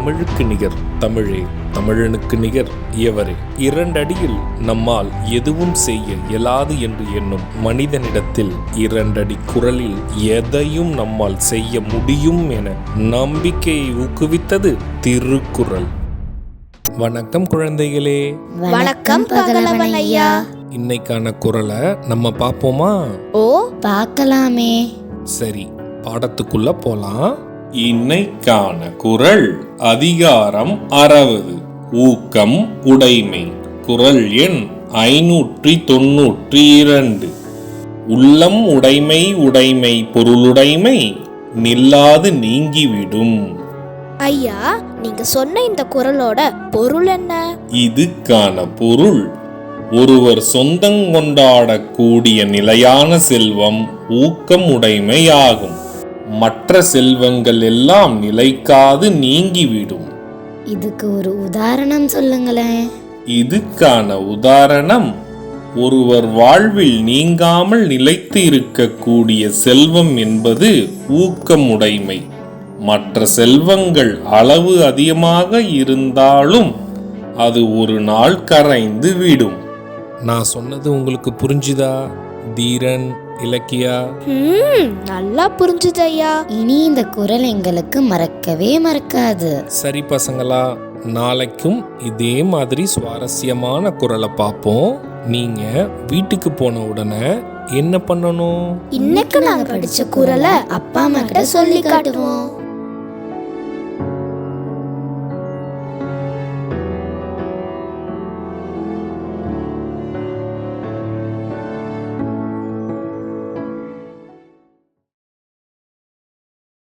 தமிழுக்கு நிகர் தமிழே, தமிழனுக்கு நிகர் எவரே. 2 அடியில் நம்மால் எதுவும் செய்ய இயலாது என்று எண்ணும் மனிதனிடத்தில் 2 அடி குரலில் எதையும் நம்மால் செய்ய முடியும் என நம்பிக்கையை ஊக்குவித்தது திருக்குறள். வணக்கம் குழந்தைகளே. வணக்கம் பகலவன் ஐயா. இன்னைக்கான குறளை நம்ம பார்ப்போமா? ஓ, பார்க்கலாமே. சரி, பாடத்துக்குள்ள போலாம். இன்னைக்கான குறள் அதிகாரம் 60, ஊக்கம் உடைமை. குறள் எண் 592. உள்ளம் உடைமை உடைமை பொருளுடைமை நில்லாது நீங்கிவிடும். ஐயா, நீங்க சொன்ன இந்த குறளோட பொருள் என்ன? இதுக்கான பொருள், ஒருவர் சொந்தங்கொண்டாடக்கூடிய நிலையான செல்வம் ஊக்கம் உடைமையாகும். மற்ற செல்வங்கள் எல்லாம் நிலைக்காது நீங்கிவிடும். இதுக்கு ஒரு உதாரணம் சொல்லுங்களேன். இதுக்கான உதாரணம், ஒருவர் வாழ்வில் நீங்காமல் நிலைத்து இருக்கக்கூடிய செல்வம் என்பது ஊக்கம் உடைமை. மற்ற செல்வங்கள் அளவு அதிகமாக இருந்தாலும் அது ஒரு நாள் கரைந்து விடும். நான் சொன்னது உங்களுக்கு புரிஞ்சுதா தீரன், இலக்கியா? நல்லா புரிஞ்சுது ஐயா. இனி இந்த குறள் எங்களுக்கு மறக்கவே மறக்காது. சரி பசங்களா, நாளைக்கும் இதே மாதிரி சுவாரஸ்யமான குறளை பார்ப்போம். நீங்க வீட்டுக்கு போன உடனே என்ன பண்ணணும்? இன்னைக்கு நாங்க படிச்ச குறளை அப்பா அம்மா கிட்ட சொல்லி காட்டுவோம்.